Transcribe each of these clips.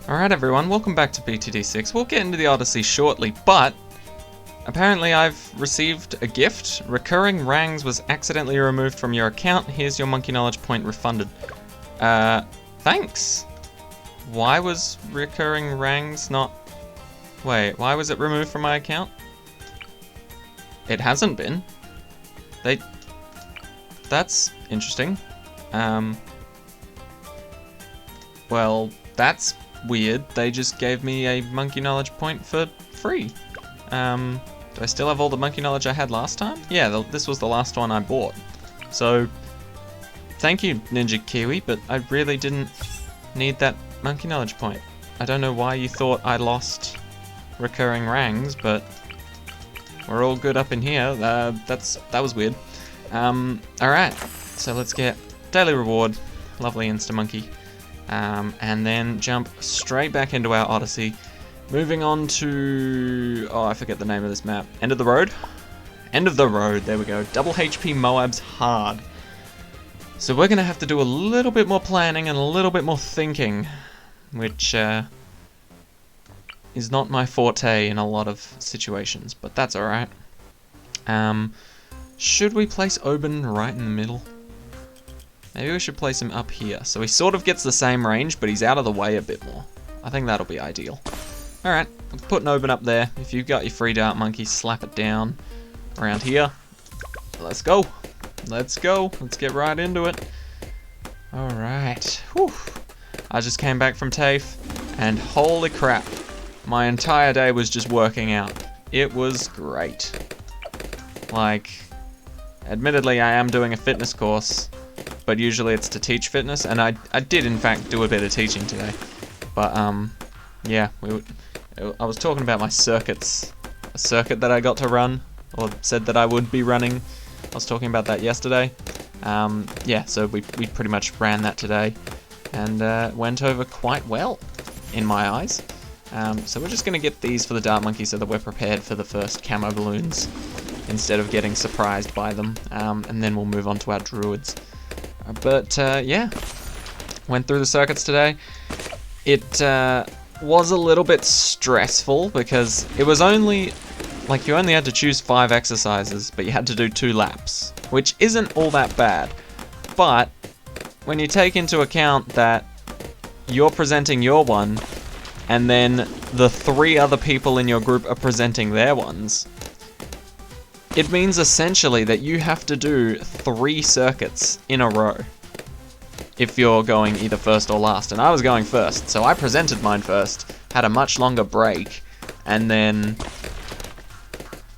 Alright everyone, welcome back to BTD6. We'll get into the Odyssey shortly, but apparently I've received a gift. Recurring rangs was accidentally removed from your account. Here's your monkey knowledge point refunded. Thanks. Why was recurring rangs not... Wait, why was it removed from my account? It hasn't been. That's interesting. Well, that's weird. They just gave me a monkey knowledge point for free. Do I still have all the monkey knowledge I had last time? Yeah, this was the last one I bought. So, thank you, Ninja Kiwi, but I really didn't need that monkey knowledge point. I don't know why you thought I lost recurring rangs, but we're all good up in here. That was weird. Alright, so let's get daily reward, lovely Insta Monkey, and then jump straight back into our Odyssey. Moving on to, oh, I forget the name of this map. End of the road? End of the road, there we go. Double HP Moab's hard. So we're gonna have to do a little bit more planning and a little bit more thinking, which is not my forte in a lot of situations, but that's alright. Should we place Oben right in the middle? Maybe we should place him up here, so he sort of gets the same range, but he's out of the way a bit more. I think that'll be ideal. Alright, I'm putting Oben up there. If you've got your free dart monkey, slap it down around here. Let's go. Let's go. Let's get right into it. Alright. Whew. I just came back from TAFE, and holy crap. My entire day was just working out. It was great. Like, admittedly I am doing a fitness course, but usually it's to teach fitness, and I did in fact do a bit of teaching today. But yeah, I was talking about my circuits. A circuit that I got to run, or said that I would be running. I was talking about that yesterday. Yeah, so we pretty much ran that today, and went over quite well, in my eyes. So we're just going to get these for the dart monkey so that we're prepared for the first camo balloons, instead of getting surprised by them, and then we'll move on to our druids. But yeah, went through the circuits today. It was a little bit stressful because it was only, like, you only had to choose 5 exercises, but you had to do 2 laps, which isn't all that bad. But when you take into account that you're presenting your one, and then the 3 other people in your group are presenting their ones, it means essentially that you have to do 3 circuits in a row if you're going either first or last. And I was going first, so I presented mine first, had a much longer break, and then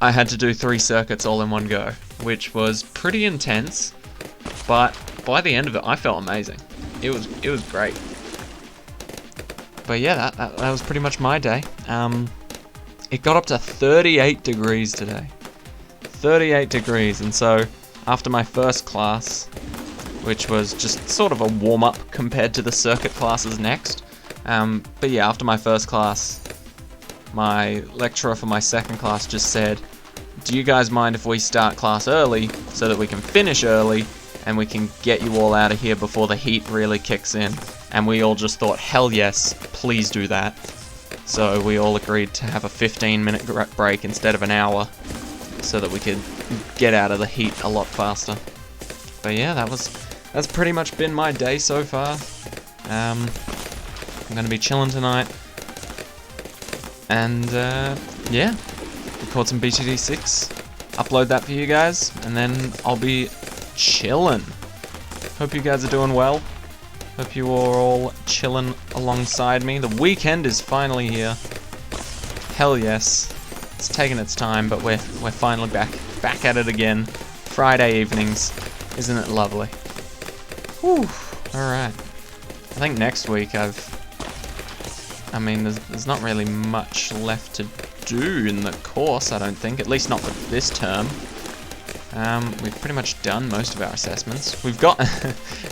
I had to do 3 circuits all in one go, which was pretty intense, but by the end of it I felt amazing. It was great. But yeah, that was pretty much my day. It got up to 38 degrees today. 38 degrees, and so after my first class, which was just sort of a warm-up compared to the circuit classes next, but yeah, after my first class, my lecturer for my second class just said, do you guys mind if we start class early so that we can finish early and we can get you all out of here before the heat really kicks in? And we all just thought, hell yes, please do that. So we all agreed to have a 15-minute break instead of an hour, so that we could get out of the heat a lot faster. But yeah, that's pretty much been my day so far. I'm gonna be chilling tonight, and yeah, record some BTD6, upload that for you guys, and then I'll be chilling. Hope you guys are doing well. Hope you are all chilling alongside me. The weekend is finally here. Hell yes. It's taken its time, but we're finally back at it again. Friday evenings, isn't it lovely? Whew. All right. I think next week I mean, there's not really much left to do in the course. I don't think, at least not for this term. We've pretty much done most of our assessments. We've got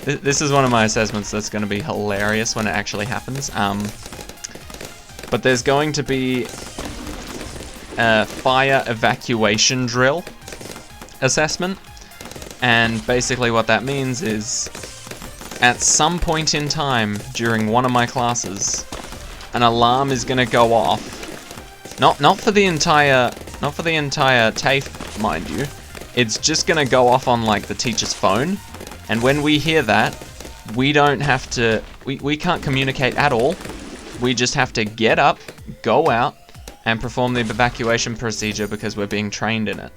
this is one of my assessments that's going to be hilarious when it actually happens. But there's going to be fire evacuation drill assessment, and basically what that means is at some point in time during one of my classes an alarm is gonna go off. Not for the entire TAFE, mind you. It's just gonna go off on like the teacher's phone, and when we hear that, we don't have to. We can't communicate at all. We just have to get up, go out, and perform the evacuation procedure because we're being trained in it.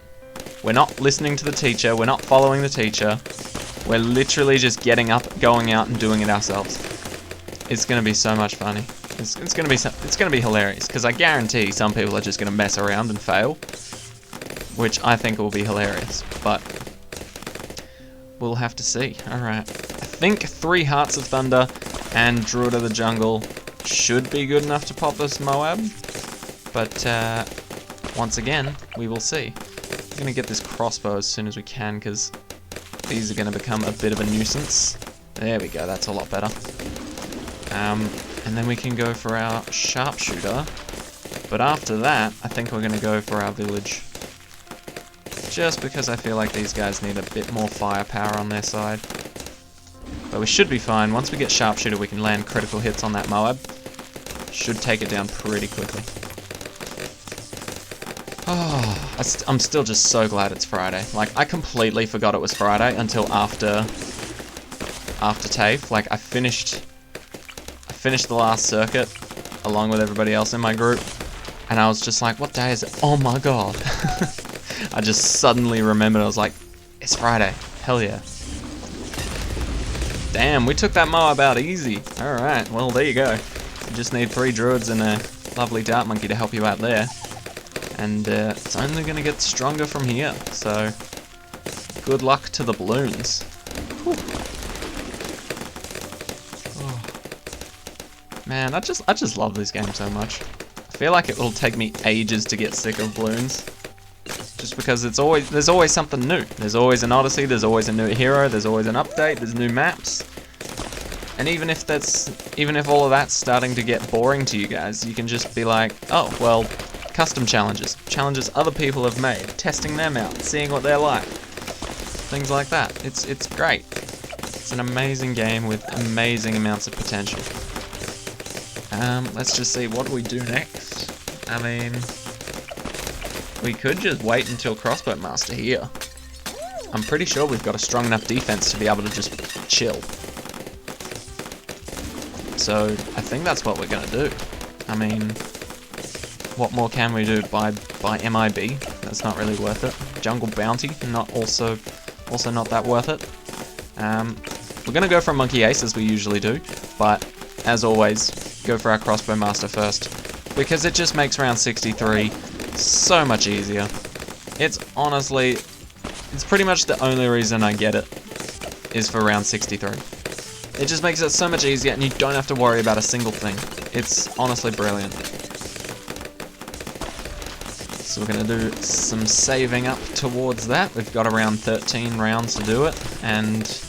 We're not listening to the teacher. We're not following the teacher. We're literally just getting up, going out, and doing it ourselves. It's gonna be so much funny. It's gonna be hilarious because I guarantee some people are just gonna mess around and fail, which I think will be hilarious. But we'll have to see. All right. I think 3 Hearts of Thunder and Druid of the Jungle should be good enough to pop this Moab. But once again, we will see. We're gonna get this crossbow as soon as we can because these are gonna become a bit of a nuisance. There we go, that's a lot better. And then we can go for our sharpshooter. But after that, I think we're gonna go for our village. Just because I feel like these guys need a bit more firepower on their side. But we should be fine. Once we get sharpshooter, we can land critical hits on that Moab. Should take it down pretty quickly. Oh, I'm still just so glad it's Friday. Like, I completely forgot it was Friday until after TAFE. Like, I finished the last circuit along with everybody else in my group, and I was just like, what day is it? Oh my god. I just suddenly remembered. I was like, it's Friday. Hell yeah. Damn, we took that Moab out easy. Alright, well, there you go. You just need 3 druids and a lovely dart monkey to help you out there. And it's only going to get stronger from here. So, good luck to the balloons. Whew. Oh. Man, I just love this game so much. I feel like it will take me ages to get sick of balloons. Just because there's always something new. There's always an Odyssey, there's always a new hero, there's always an update, there's new maps. And even if all of that's starting to get boring to you guys, you can just be like, oh, well, custom challenges. Challenges other people have made, testing them out, seeing what they're like. Things like that. It's great. It's an amazing game with amazing amounts of potential. Let's just see, what do we do next? I mean, we could just wait until Crossbow Master here. I'm pretty sure we've got a strong enough defense to be able to just chill. So, I think that's what we're gonna do. I mean, what more can we do by MIB? That's not really worth it. Jungle Bounty, also not that worth it. We're gonna go for a Monkey Ace as we usually do, but as always, go for our Crossbow Master first, because it just makes round 63 so much easier. It's pretty much the only reason I get it is for round 63. It just makes it so much easier and you don't have to worry about a single thing. It's honestly brilliant. So we're going to do some saving up towards that. We've got around 13 rounds to do it, and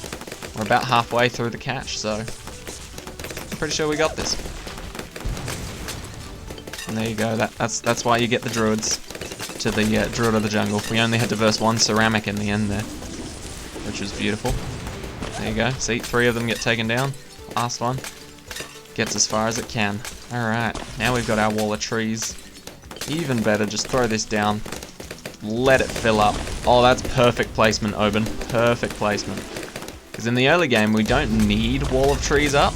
we're about halfway through the catch, so I'm pretty sure we got this. And there you go, that's why you get the druids to the Druid of the Jungle. We only had to verse 1 ceramic in the end there, which was beautiful. There you go, see, 3 of them get taken down. Last one gets as far as it can. Alright, now we've got our wall of trees. Even better, just throw this down, let it fill up. Oh, that's perfect placement, Oben. Perfect placement. Because in the early game, we don't need wall of trees up,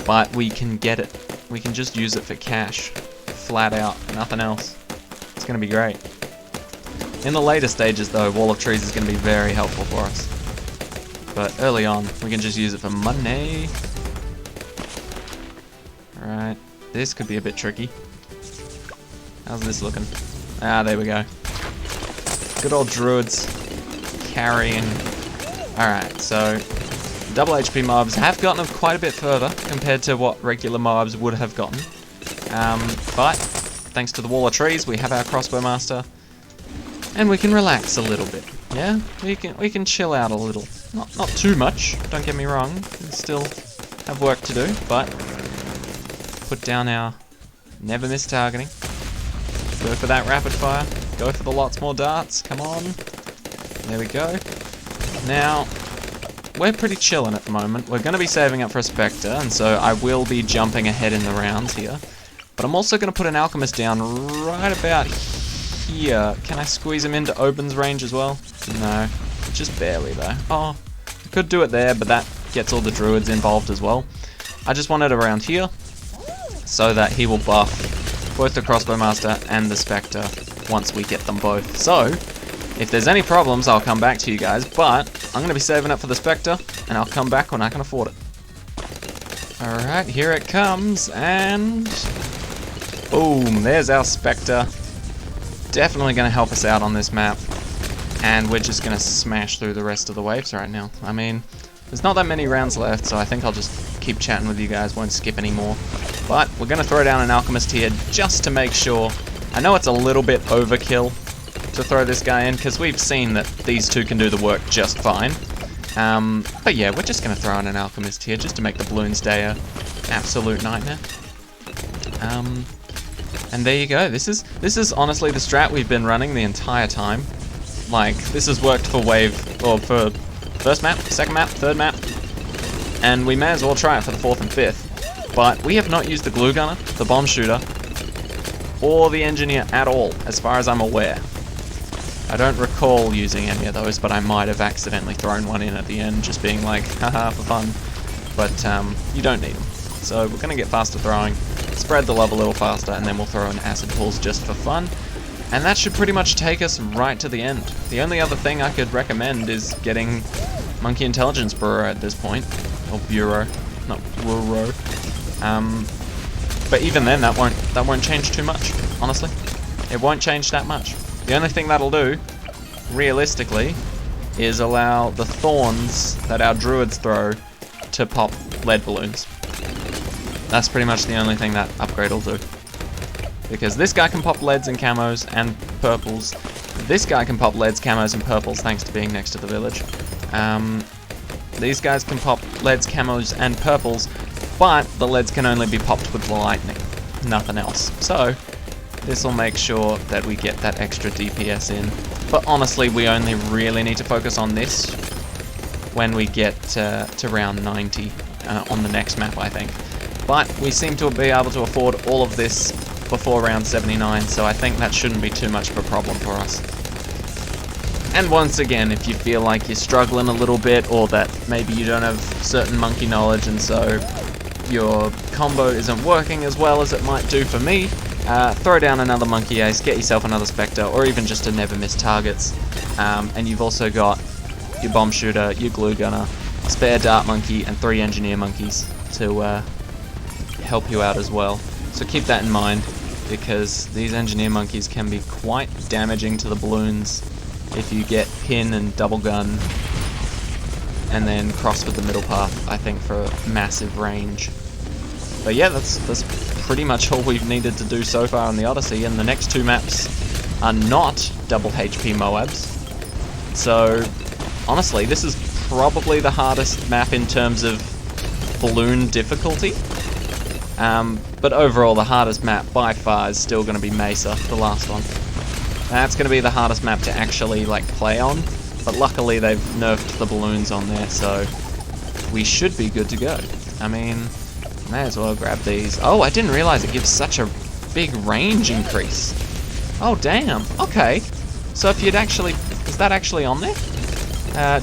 but we can get it. We can just use it for cash. Flat out, nothing else. It's going to be great. In the later stages, though, wall of trees is going to be very helpful for us. But early on, we can just use it for money. Alright, this could be a bit tricky. How's this looking? Ah, there we go. Good old druids carrying. Alright, so double HP mobs have gotten quite a bit further compared to what regular mobs would have gotten. But thanks to the wall of trees, we have our Crossbow Master, and we can relax a little bit. Yeah, we can chill out a little. Not too much. Don't get me wrong. We still have work to do, but put down our never miss targeting. Go for that rapid fire. Go for the lots more darts. Come on. There we go. Now, we're pretty chilling at the moment. We're going to be saving up for a Spectre, and so I will be jumping ahead in the rounds here. But I'm also going to put an Alchemist down right about here. Can I squeeze him into Oben's range as well? No, just barely though. Oh, I could do it there, but that gets all the druids involved as well. I just want it around here, so that he will buff both the Crossbowmaster and the Spectre once we get them both. So, if there's any problems, I'll come back to you guys, but I'm going to be saving up for the Spectre, and I'll come back when I can afford it. Alright, here it comes, and boom, there's our Spectre. Definitely going to help us out on this map, and we're just going to smash through the rest of the waves right now. I mean, there's not that many rounds left, so I think I'll just keep chatting with you guys, won't skip any more. But we're going to throw down an Alchemist here just to make sure. I know it's a little bit overkill to throw this guy in, because we've seen that these two can do the work just fine. But yeah, we're just going to throw in an Alchemist here just to make the Balloons Day an absolute nightmare. And there you go. This is honestly the strat we've been running the entire time. Like, this has worked for wave, or for first map, second map, third map, and we may as well try it for the fourth and fifth. But we have not used the glue gunner, the bomb shooter, or the engineer at all, as far as I'm aware. I don't recall using any of those, but I might have accidentally thrown one in at the end, just being like, haha, for fun. But you don't need them. So we're going to get faster throwing, spread the love a little faster, and then we'll throw in acid pulls just for fun. And that should pretty much take us right to the end. The only other thing I could recommend is getting Monkey Intelligence Bureau at this point. Or Bureau, not Bureau. But even then, that won't change too much, honestly. It won't change that much. The only thing that'll do, realistically, is allow the thorns that our druids throw to pop lead balloons. That's pretty much the only thing that upgrade will do. Because this guy can pop leads and camos and purples. This guy can pop leads, camos, and purples thanks to being next to the village. These guys can pop leads, camos, and purples, but the leads can only be popped with lightning, nothing else. So this will make sure that we get that extra DPS in. But honestly, we only really need to focus on this when we get to round 90 on the next map, I think. But we seem to be able to afford all of this before round 79, so I think that shouldn't be too much of a problem for us. And once again, if you feel like you're struggling a little bit, or that maybe you don't have certain monkey knowledge and so your combo isn't working as well as it might do for me, throw down another monkey ace, get yourself another Spectre, or even just to never miss targets. And you've also got your bomb shooter, your glue gunner, spare dart monkey, and 3 engineer monkeys to help you out as well. So keep that in mind, because these engineer monkeys can be quite damaging to the balloons if you get pin and double gun and then cross with the middle path, I think, for massive range. But yeah, that's pretty much all we've needed to do so far on the Odyssey, and the next 2 maps are not double HP Moabs. So honestly, this is probably the hardest map in terms of balloon difficulty. But overall, the hardest map by far is still going to be Mesa, the last one. That's going to be the hardest map to actually play on, but luckily they've nerfed the balloons on there, so we should be good to go. I mean, may as well grab these. Oh, I didn't realize it gives such a big range increase. Oh, damn. Okay. So if you'd actually... is that actually on there?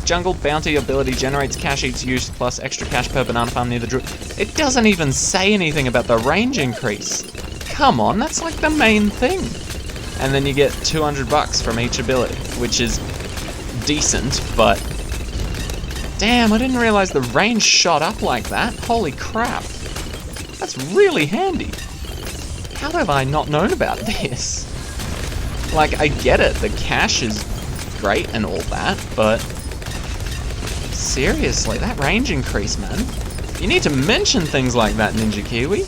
Jungle Bounty ability generates cash each use plus extra cash per banana farm near the druid. It doesn't even say anything about the range increase. Come on, that's like the main thing. And then you get 200 bucks from each ability, which is decent, but damn, I didn't realize the range shot up like that. Holy crap. That's really handy. How have I not known about this? Like, I get it, the cash is great and all that, but seriously, that range increase, man. You need to mention things like that, Ninja Kiwi.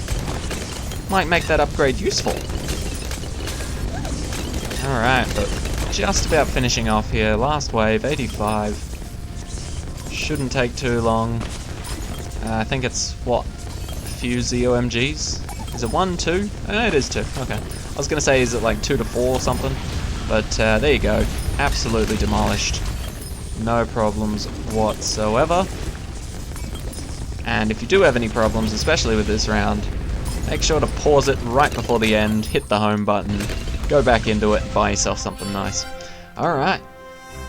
Might make that upgrade useful. Alright, but just about finishing off here. Last wave, 85. Shouldn't take too long. I think it's, what, a few ZOMGs? Is it 1, 2? It is 2, okay. I was going to say, is it like 2 to 4 or something? But there you go. Absolutely demolished. No problems whatsoever. And if you do have any problems, especially with this round, make sure to pause it right before the end, hit the home button, go back into it, buy yourself something nice. Alright,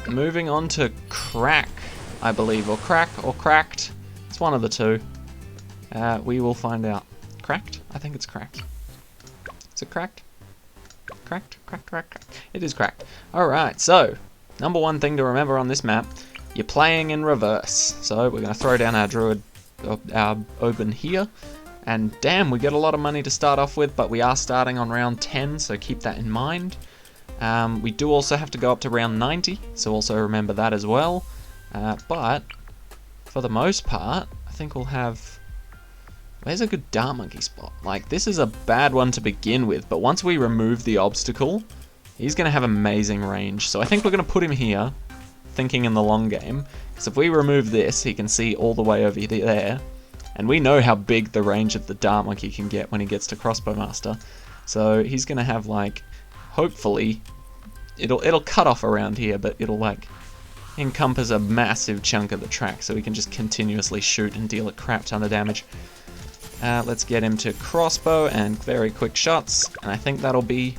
moving on to Crack, I believe, or Crack, or Cracked. It's one of the two. We will find out. Cracked? I think it's Cracked. Is it Cracked? Cracked? Cracked. It is Cracked. Alright, so, number one thing to remember on this map, you're playing in reverse. So we're going to throw down our druid, our open here. And damn, we get a lot of money to start off with, but we are starting on round 10, so keep that in mind. We do also have to go up to round 90, so also remember that as well. But, for the most part, I think we'll have... Where's a good dart monkey spot? Like, this is a bad one to begin with, but once we remove the obstacle, he's going to have amazing range. So I think we're going to put him here, thinking in the long game, because if we remove this, he can see all the way over there, and we know how big the range of the dart monkey can get when he gets to Crossbow Master. So he's going to have, like, hopefully, it'll cut off around here, but it'll, like, encompass a massive chunk of the track, so we can just continuously shoot and deal a crap ton of damage. Let's get him to crossbow and very quick shots, and I think that'll be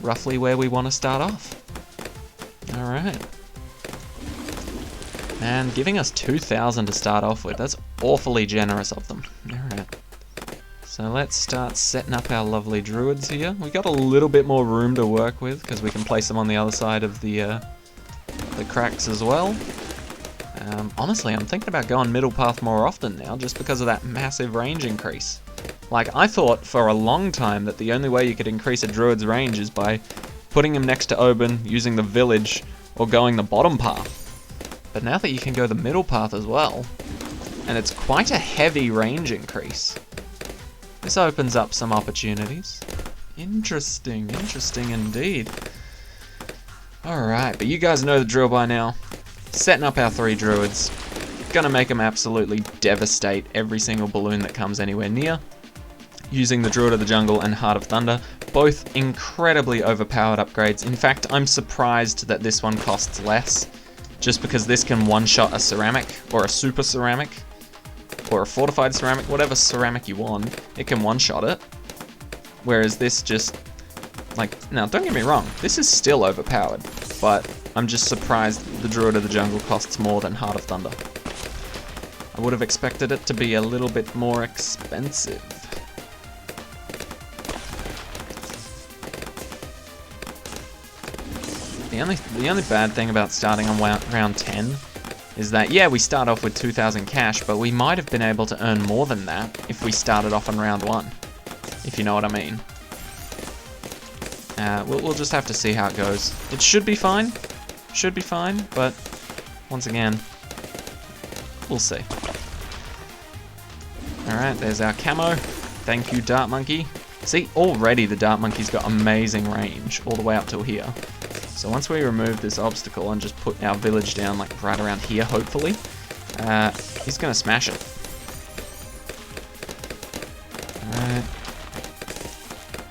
roughly where we want to start off. Alright. And giving us 2,000 to start off with, that's awfully generous of them. Alright. So let's start setting up our lovely druids here. We got a little bit more room to work with, because we can place them on the other side of the cracks as well. Honestly, I'm thinking about going middle path more often now, just because of that massive range increase. Like, I thought for a long time that the only way you could increase a druid's range is by putting him next to Oban, using the village, or going the bottom path. But now that you can go the middle path as well, and it's quite a heavy range increase, this opens up some opportunities. Interesting indeed. Alright, but you guys know the drill by now. Setting up our 3 druids. Gonna make them absolutely devastate every single balloon that comes anywhere near. Using the Druid of the Jungle and Heart of Thunder. Both incredibly overpowered upgrades. In fact, I'm surprised that this one costs less. Just because this can one-shot a ceramic, or a super ceramic, or a fortified ceramic, whatever ceramic you want, it can one-shot it. Whereas this just... Like, now don't get me wrong, this is still overpowered, but I'm just surprised the Druid of the Jungle costs more than Heart of Thunder. I would have expected it to be a little bit more expensive. The only bad thing about starting on round 10 is that, yeah, we start off with 2,000 cash, but we might have been able to earn more than that if we started off on round 1, if you know what I mean. We'll just have to see how it goes. It should be fine. Should be fine, but once again, we'll see. Alright, there's our camo. Thank you, Dart Monkey. See, already the Dart Monkey's got amazing range all the way up till here. So once we remove this obstacle and just put our village down like right around here, hopefully, he's gonna smash it. Alright.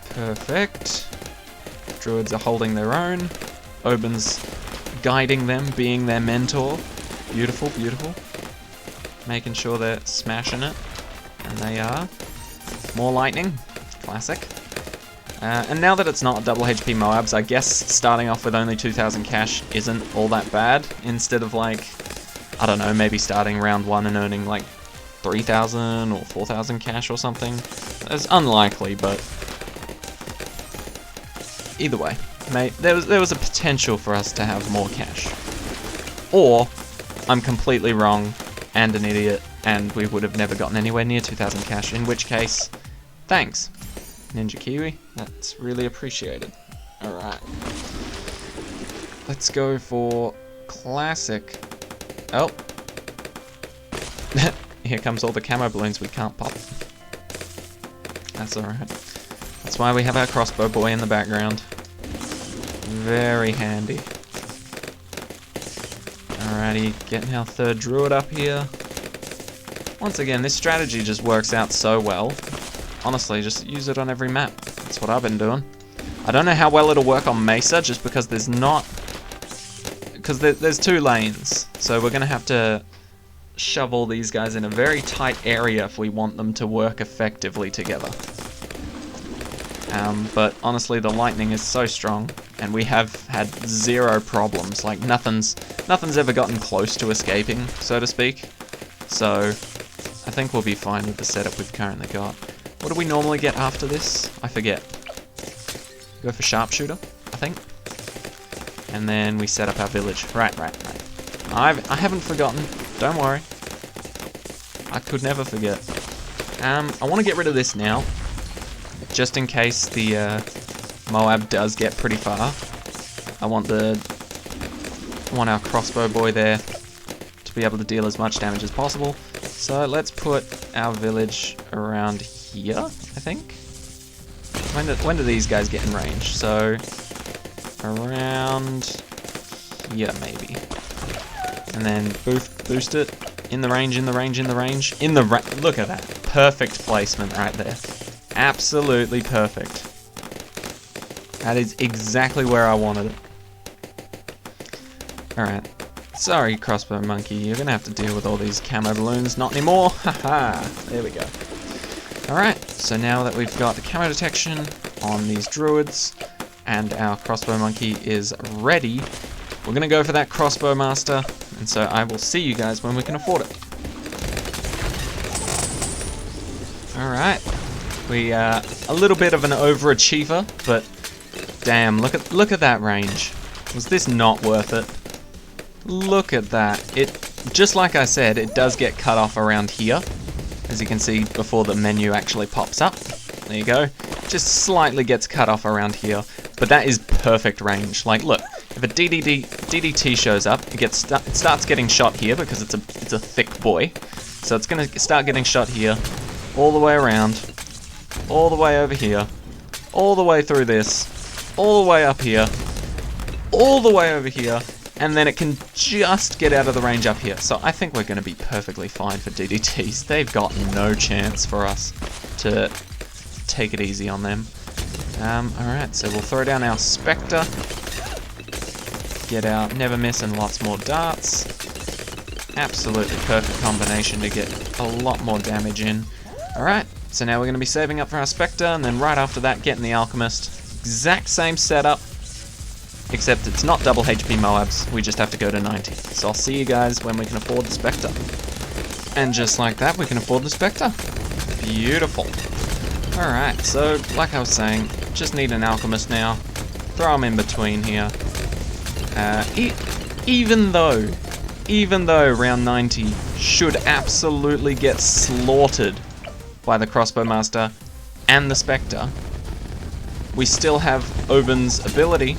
Perfect. Druids are holding their own. Oban's guiding them, being their mentor. Beautiful, beautiful. Making sure they're smashing it. And they are. More lightning. Classic. And now that it's not double HP Moabs, I guess starting off with only 2,000 cash isn't all that bad. Instead of like, I don't know, maybe starting round 1 and earning like 3,000 or 4,000 cash or something. It's unlikely, but either way, mate, there was a potential for us to have more cash. Or I'm completely wrong and an idiot, and we would have never gotten anywhere near 2,000 cash, in which case, thanks, Ninja Kiwi. That's really appreciated. Alright. Let's go for classic. Oh. Here comes all the camo balloons we can't pop. That's alright. That's why we have our crossbow boy in the background. Very handy. Alrighty, getting our 3rd druid up here. Once again, this strategy just works out so well. Honestly, just use it on every map. That's what I've been doing. I don't know how well it'll work on Mesa, just because there's not... because there's 2 lanes, so we're going to have to shove all these guys in a very tight area if we want them to work effectively together. But honestly, the lightning is so strong, and we have had 0 problems. Like, nothing's ever gotten close to escaping, so to speak. So, I think we'll be fine with the setup we've currently got. What do we normally get after this? I forget. Go for sharpshooter, I think. And then we set up our village. Right. I haven't forgotten. Don't worry. I could never forget. I want to get rid of this now, just in case the Moab does get pretty far. I want our crossbow boy there to be able to deal as much damage as possible. So let's put our village around here, I think. When do these guys get in range? So around here maybe. And then boost it. In the range. Look at that. Perfect placement right there. Absolutely perfect. That is exactly where I wanted it. Alright. Sorry, crossbow monkey. You're going to have to deal with all these camo balloons. Not anymore. Haha. There we go. Alright. So now that we've got the camo detection on these druids and our crossbow monkey is ready, we're going to go for that crossbow master. And so I will see you guys when we can afford it. Alright. We are a little bit of an overachiever, but damn, look at that range. Was this not worth it? Look at that. It, just like I said, it does get cut off around here, as you can see before the menu actually pops up. There you go. Just slightly gets cut off around here, but that is perfect range. Like, look, if a DDT shows up, it starts getting shot here because it's a thick boy. So it's gonna start getting shot here, all the way around, all the way over here, all the way through this, all the way up here, all the way over here, and then it can just get out of the range up here. So I think we're going to be perfectly fine for DDTs. They've got no chance for us to take it easy on them. Alright, so we'll throw down our Spectre, get our Never Miss and lots more darts. Absolutely perfect combination to get a lot more damage in. Alright, so now we're going to be saving up for our Spectre, and then right after that getting the Alchemist. Exact same setup, except it's not double HP Moabs, we just have to go to 90. So I'll see you guys when we can afford the Spectre. And just like that, we can afford the Spectre. Beautiful. Alright, so like I was saying, just need an Alchemist now. Throw him in between here. Even though round 90 should absolutely get slaughtered by the Crossbow Master and the Spectre, we still have Oben's ability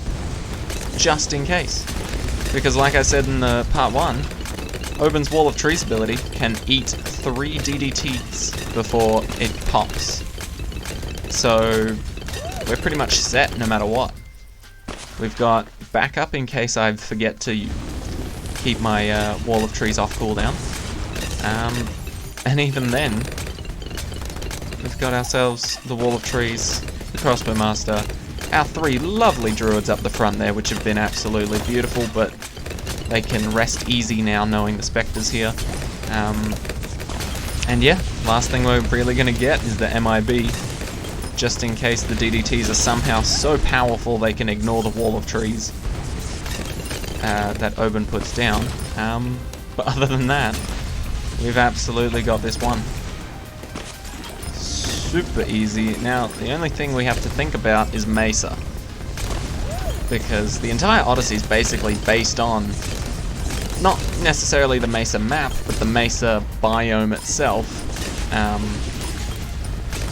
just in case. Because like I said in the part 1, Oben's Wall of Trees ability can eat 3 DDTs before it pops. So we're pretty much set no matter what. We've got backup in case I forget to keep my Wall of Trees off cooldown. And even then, we've got ourselves the Wall of Trees, the Crossbow Master, our 3 lovely druids up the front there, which have been absolutely beautiful, but they can rest easy now knowing the Spectre's here. And yeah, last thing we're really going to get is the MIB, just in case the DDTs are somehow so powerful they can ignore the Wall of Trees that Oben puts down. But other than that, we've absolutely got this one. Super easy. Now, the only thing we have to think about is Mesa. Because the entire Odyssey is basically based on, not necessarily the Mesa map, but the Mesa biome itself.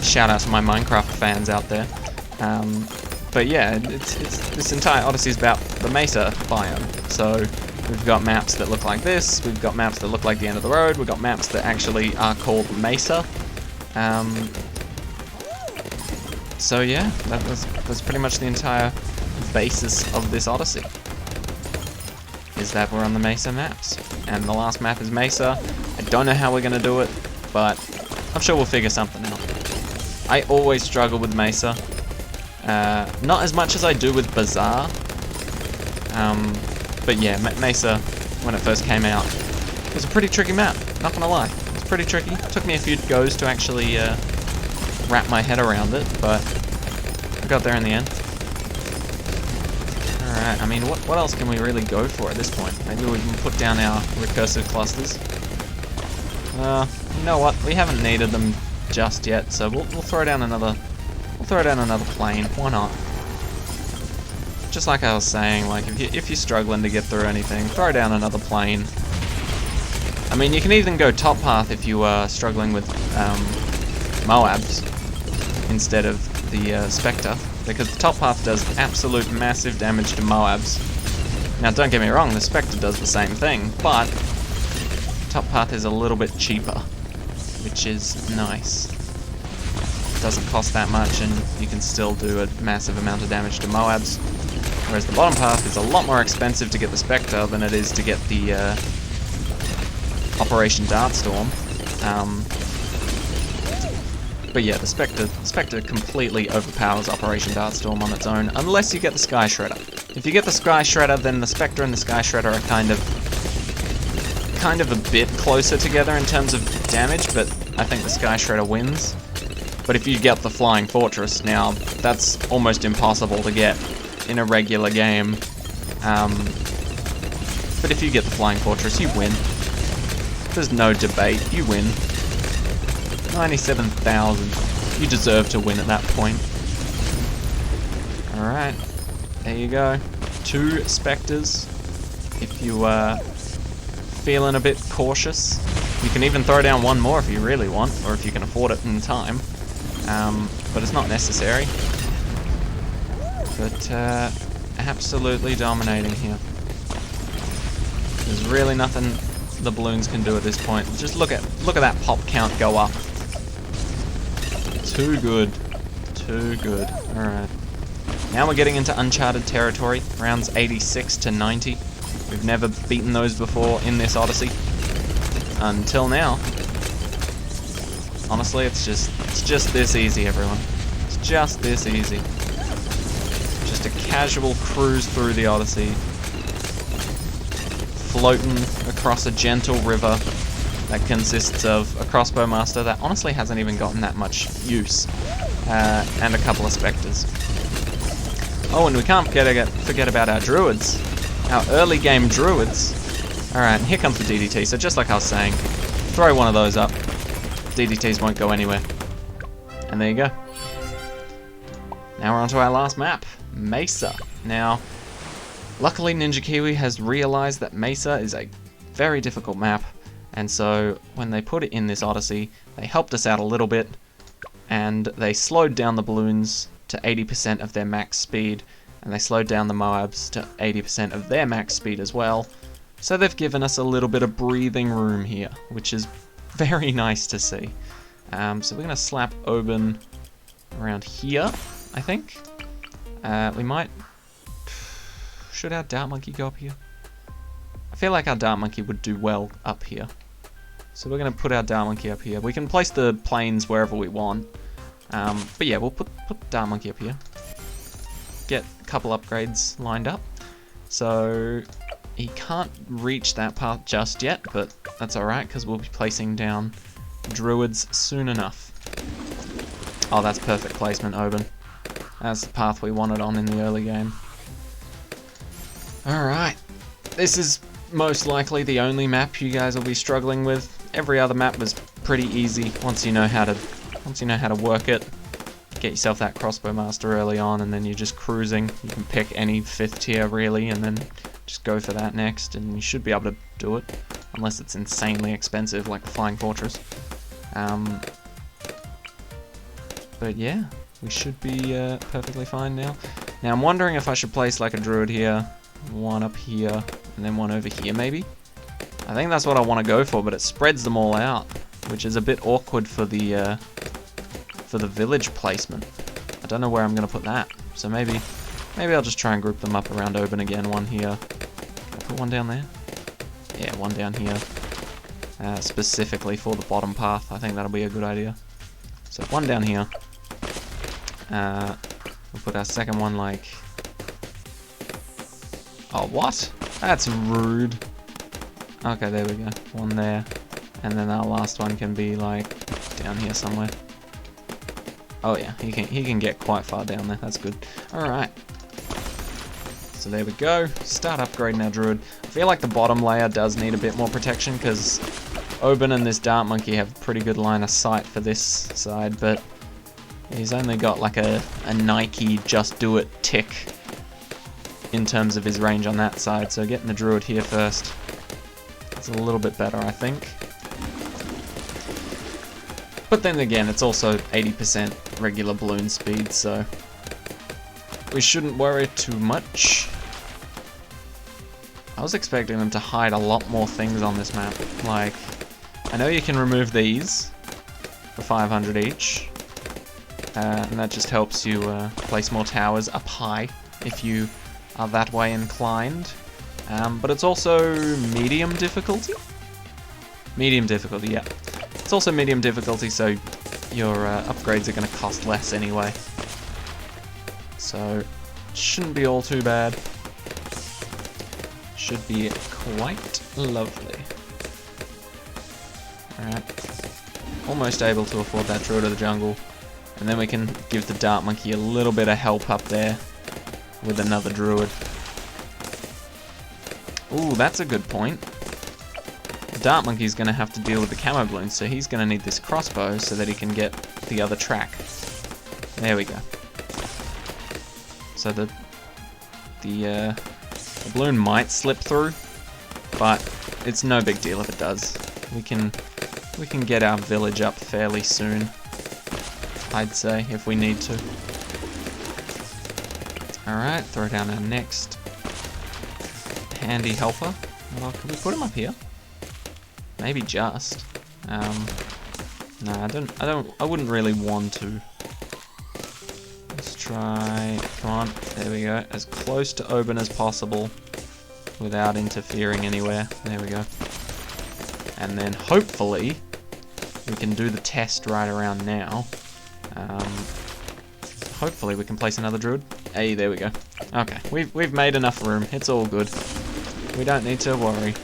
Shout out to my Minecraft fans out there. But yeah, this entire Odyssey is about the Mesa biome. So we've got maps that look like this, we've got maps that look like the end of the road, we've got maps that actually are called Mesa. So yeah, that's pretty much the entire basis of this Odyssey. Is that we're on the Mesa maps. And the last map is Mesa. I don't know how we're going to do it, but I'm sure we'll figure something out. I always struggle with Mesa. Not as much as I do with Bazaar. But yeah, Mesa, when it first came out, it was a pretty tricky map, not gonna lie. It was pretty tricky. It took me a few goes to actually wrap my head around it, but I got there in the end. Alright, I mean, what else can we really go for at this point? Maybe we can put down our recursive clusters. You know what? We haven't needed them just yet, so we'll throw down another. We'll throw down another plane. Why not? Just like I was saying, like if you're struggling to get through anything, throw down another plane. I mean, you can even go top path if you are struggling with Moabs instead of the Spectre, because the top path does absolute massive damage to Moabs. Now, don't get me wrong, the Spectre does the same thing, but top path is a little bit cheaper, which is nice. It doesn't cost that much, and you can still do a massive amount of damage to Moabs. Whereas the bottom path is a lot more expensive to get the Spectre than it is to get the Operation Dartstorm. But yeah, the Spectre completely overpowers Operation Dartstorm on its own, unless you get the Sky Shredder. If you get the Sky Shredder, then the Spectre and the Sky Shredder are kind of a bit closer together in terms of damage, but I think the Sky Shredder wins. But if you get the Flying Fortress, now that's almost impossible to get in a regular game. But if you get the Flying Fortress, you win. There's no debate, you win. 97,000. You deserve to win at that point. Alright, there you go. 2 Spectres. If you are feeling a bit cautious, you can even throw down one more if you really want, or if you can afford it in time. But it's not necessary. But absolutely dominating here. There's really nothing the balloons can do at this point. Just look at that pop count go up. Too good. Too good. Alright. Now we're getting into uncharted territory. Rounds 86 to 90. We've never beaten those before in this Odyssey. Until now. Honestly, it's just this easy, everyone. It's just this easy. Just a casual cruise through the Odyssey. Floating across a gentle river that consists of a crossbow master that honestly hasn't even gotten that much use, and a couple of Spectres. Oh, and we can't forget about our druids. Our early game druids. Alright, and here comes the DDT, so just like I was saying, throw one of those up. DDTs won't go anywhere. And there you go. Now we're on to our last map, Mesa. Now, luckily Ninja Kiwi has realized that Mesa is a very difficult map, and so when they put it in this Odyssey, they helped us out a little bit, and they slowed down the balloons to 80% of their max speed, and they slowed down the Moabs to 80% of their max speed as well. So they've given us a little bit of breathing room here, which is very nice to see. So we're going to slap Oban around here, I think. We might... Should our Dart Monkey go up here? I feel like our Dart Monkey would do well up here. So we're going to put our Dart Monkey up here. We can place the planes wherever we want. But yeah, we'll put Dart Monkey up here. Get a couple upgrades lined up. So he can't reach that path just yet, but that's alright, because we'll be placing down druids soon enough. Oh, that's perfect placement, Oban. That's the path we wanted on in the early game. Alright. This is most likely the only map you guys will be struggling with. Every other map was pretty easy once you know how to work it. Get yourself that crossbow master early on, and then you're just cruising. You can pick any 5th tier really, and then just go for that next, and you should be able to do it, unless it's insanely expensive like the Flying Fortress. But yeah, we should be perfectly fine now. Now I'm wondering if I should place like a druid here, one up here, and then one over here maybe. I think that's what I want to go for, but it spreads them all out, which is a bit awkward for the village placement. I don't know where I'm going to put that, so maybe I'll just try and group them up around Oban again. One here. I'll put one down there. Yeah, one down here. Specifically for the bottom path. I think that'll be a good idea. So one down here. We'll put our second one like... Oh, what? That's rude. Okay, there we go. One there. And then our last one can be like down here somewhere. Oh yeah, he can get quite far down there. That's good. Alright. So there we go. Start upgrading our druid. I feel like the bottom layer does need a bit more protection because Oban and this dart monkey have pretty good line of sight for this side, but he's only got like a Nike just do it tick in terms of his range on that side, so getting the druid here first is a little bit better, I think. But then again, it's also 80% regular balloon speed, so we shouldn't worry too much. I was expecting them to hide a lot more things on this map. Like, I know you can remove these for 500 each, and that just helps you place more towers up high if you are that way inclined. But it's also medium difficulty? Medium difficulty, yeah. It's also medium difficulty, so your upgrades are going to cost less anyway. So, shouldn't be all too bad. Should be quite lovely. Alright. Almost able to afford that Druid of the Jungle. And then we can give the Dart Monkey a little bit of help up there with another Druid. Ooh, that's a good point. The Dart Monkey's going to have to deal with the camo balloons, so he's going to need this crossbow so that he can get the other track. There we go. So the balloon might slip through, but it's no big deal if it does. We can get our village up fairly soon, I'd say, if we need to. Alright, throw down our next handy helper. Well, can we put him up here? Maybe just. No, I wouldn't really want to. Let's try, come on, there we go. As close to Oban as possible without interfering anywhere. There we go. And then hopefully we can do the test right around now. Hopefully we can place another druid. Hey, there we go. Okay, we've made enough room. It's all good. We don't need to worry.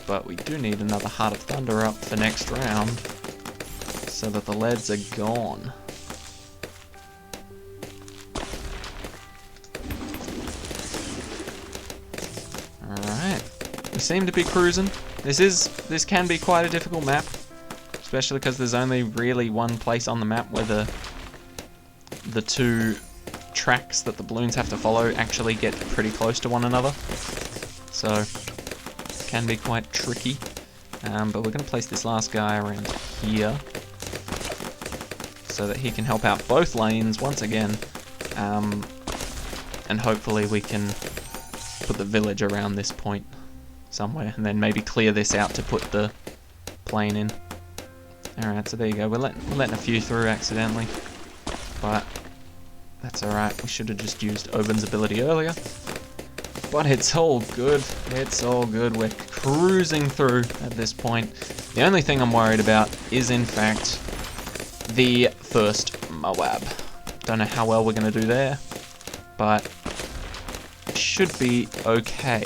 But we do need another Heart of Thunder up for next round, so that the leads are gone. Alright. We seem to be cruising. This can be quite a difficult map, especially because there's only really one place on the map where the two tracks that the balloons have to follow actually get pretty close to one another. So can be quite tricky. But we're going to place this last guy around here so that he can help out both lanes once again. And hopefully we can put the village around this point somewhere, and then maybe clear this out to put the plane in. Alright, so there you go. We're letting a few through accidentally, but that's alright. We should have just used Oban's ability earlier. But it's all good. It's all good. We're cruising through at this point. The only thing I'm worried about is, in fact, the first Moab. Don't know how well we're going to do there, but it should be okay.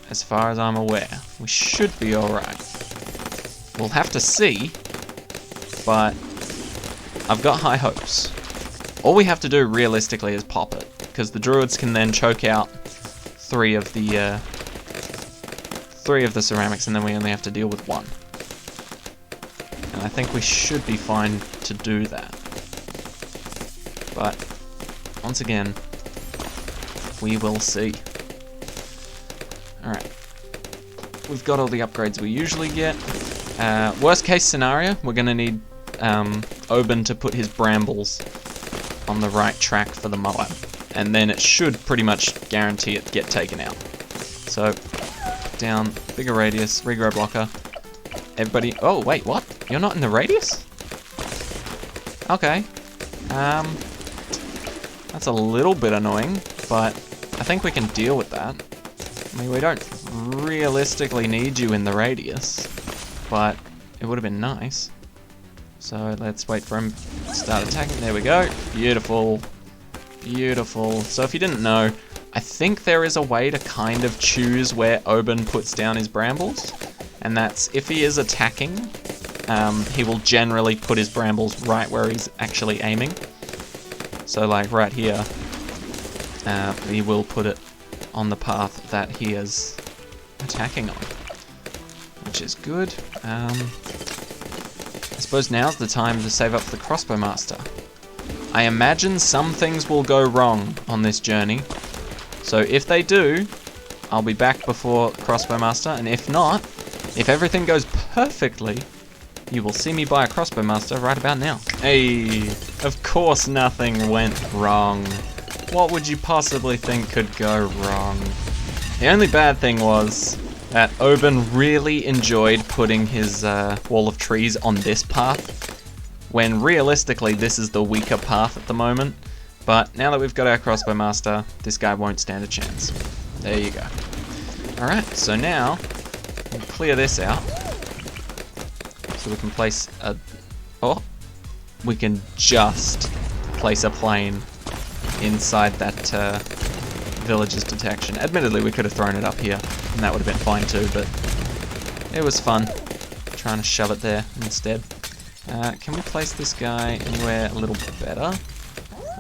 As far as I'm aware, we should be alright. We'll have to see, but I've got high hopes. All we have to do realistically is pop it, because the druids can then choke out three of the ceramics, and then we only have to deal with one. And I think we should be fine to do that. But once again, we will see. Alright. We've got all the upgrades we usually get. Worst case scenario, we're going to need Oban to put his brambles on the right track for the Moab. And then it should pretty much guarantee it get taken out. So, down, bigger radius, regrow blocker. Everybody, oh wait, what? You're not in the radius? Okay. That's a little bit annoying, but I think we can deal with that. I mean, we don't realistically need you in the radius, but it would have been nice. So let's wait for him to start attacking. There we go. Beautiful. Beautiful. So if you didn't know, I think there is a way to kind of choose where Oban puts down his brambles, and that's if he is attacking, he will generally put his brambles right where he's actually aiming. So like right here, he will put it on the path that he is attacking on, which is good. I suppose now's the time to save up for the crossbow master. I imagine some things will go wrong on this journey, so if they do, I'll be back before crossbow master, and if not, if everything goes perfectly, you will see me buy a crossbow master right about now. Hey, of course nothing went wrong. What would you possibly think could go wrong? The only bad thing was that Oban really enjoyed putting his wall of trees on this path, when realistically this is the weaker path at the moment. But now that we've got our crossbow master, this guy won't stand a chance. There you go. Alright, so now we'll clear this out. So we can place a... Oh! We can just place a plane inside that village's detection. Admittedly, we could have thrown it up here, and that would have been fine too, but it was fun trying to shove it there instead. Can we place this guy anywhere a little better?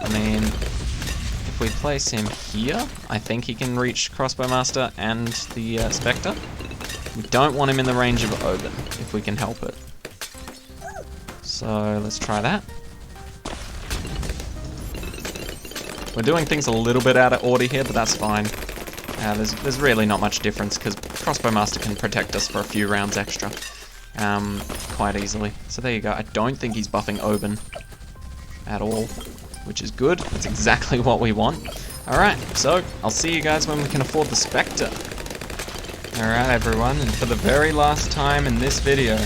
I mean, if we place him here, I think he can reach crossbow master and the spectre. We don't want him in the range of Oban, if we can help it. So let's try that. We're doing things a little bit out of order here, but that's fine. There's really not much difference, because crossbow master can protect us for a few rounds extra. Quite easily. So there you go. I don't think he's buffing Oban at all, which is good. That's exactly what we want. Alright, so I'll see you guys when we can afford the Spectre. Alright everyone, and for the very last time in this video,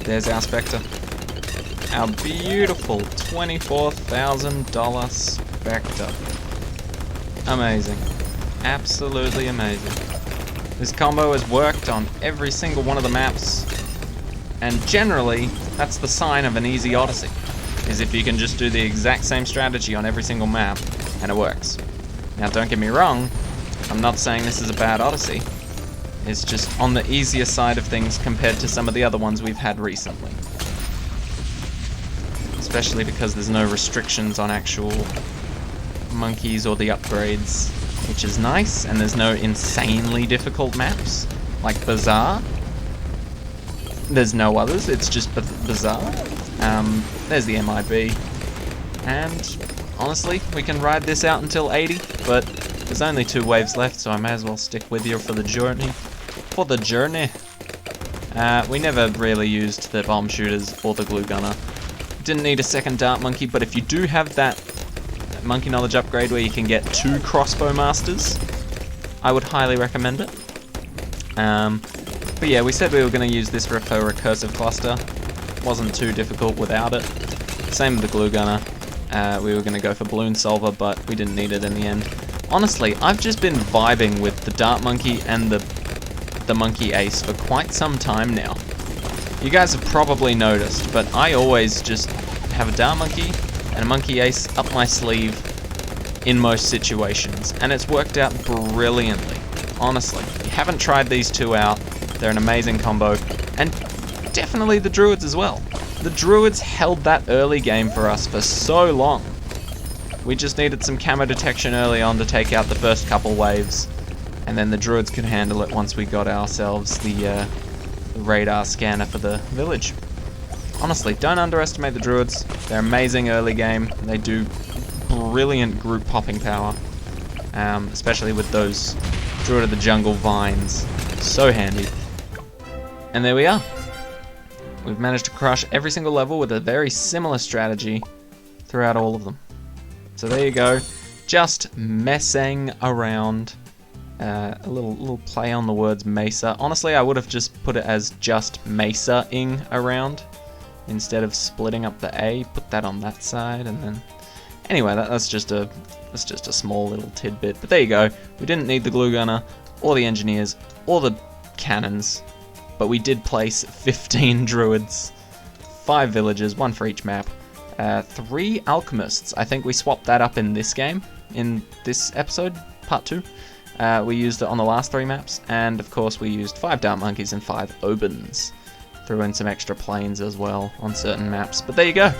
there's our Spectre. Our beautiful $24,000 Spectre. Amazing. Absolutely amazing. This combo has worked on every single one of the maps, and generally, that's the sign of an easy Odyssey, is if you can just do the exact same strategy on every single map, and it works. Now don't get me wrong, I'm not saying this is a bad Odyssey, it's just on the easier side of things compared to some of the other ones we've had recently. Especially because there's no restrictions on actual monkeys or the upgrades, which is nice, and there's no insanely difficult maps, like Bazaar. There's no others, it's just Bazaar. There's the MIB. And honestly, we can ride this out until 80, but there's only 2 waves left, so I may as well stick with you for the journey. We never really used the bomb shooters or the glue gunner. Didn't need a second dart monkey, but if you do have that monkey knowledge upgrade where you can get 2 crossbow masters, I would highly recommend it. But yeah, we said we were going to use this for a recursive cluster. Wasn't too difficult without it. Same with the glue gunner. We were going to go for balloon solver, but we didn't need it in the end. Honestly, I've just been vibing with the dart monkey and the monkey ace for quite some time now. You guys have probably noticed, but I always just have a dart monkey and a monkey ace up my sleeve in most situations, and it's worked out brilliantly. Honestly, if you haven't tried these 2 out, they're an amazing combo, and definitely the druids as well. The druids held that early game for us for so long. We just needed some camo detection early on to take out the first couple waves, and then the druids could handle it once we got ourselves the radar scanner for the village. Honestly, don't underestimate the druids. They're amazing early game. They do brilliant group popping power, especially with those Druid of the Jungle vines. So handy. And there we are. We've managed to crush every single level with a very similar strategy throughout all of them. So there you go. Just Mes-aing around. A little play on the words mesa. Honestly, I would have just put it as just Mes-aing around instead of splitting up the A. Put that on that side, and then anyway, that's just a small little tidbit. But there you go. We didn't need the glue gunner or the engineers or the cannons, but we did place 15 druids, 5 villagers, 1 for each map, 3 alchemists. I think we swapped that up in this game. in this episode, part 2. We used it on the last 3 maps, and of course we used 5 Dart Monkeys and 5 Obins. Threw in some extra planes as well on certain maps, but there you go.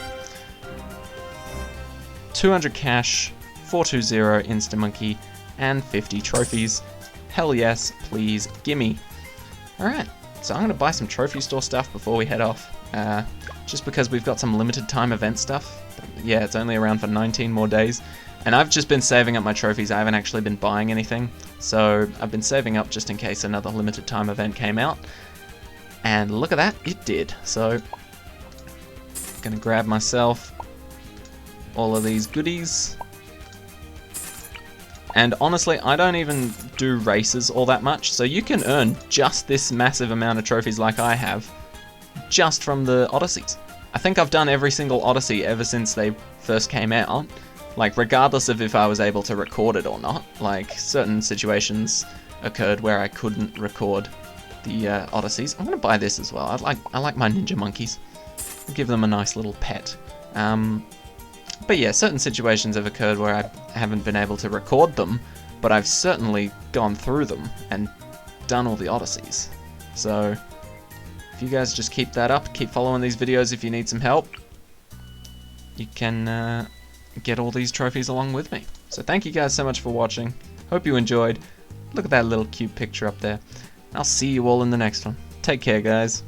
200 cash, 420 Insta-Monkey, and 50 trophies. Hell yes, please, gimme. Alright, so I'm going to buy some trophy store stuff before we head off. Just because we've got some limited time event stuff. Yeah, it's only around for 19 more days. And I've just been saving up my trophies. I haven't actually been buying anything. So I've been saving up just in case another limited time event came out. And look at that, it did. So, gonna grab myself all of these goodies. And honestly, I don't even do races all that much. So you can earn just this massive amount of trophies like I have just from the Odysseys. I think I've done every single Odyssey ever since they first came out. Like, regardless of if I was able to record it or not. Like, certain situations occurred where I couldn't record the Odysseys. I'm gonna buy this as well. I like my ninja monkeys. I'll give them a nice little pet. But yeah, certain situations have occurred where I haven't been able to record them, but I've certainly gone through them and done all the Odysseys. So, if you guys just keep that up, keep following these videos if you need some help, you can get all these trophies along with me. So thank you guys so much for watching. Hope you enjoyed. Look at that little cute picture up there. I'll see you all in the next one. Take care, guys.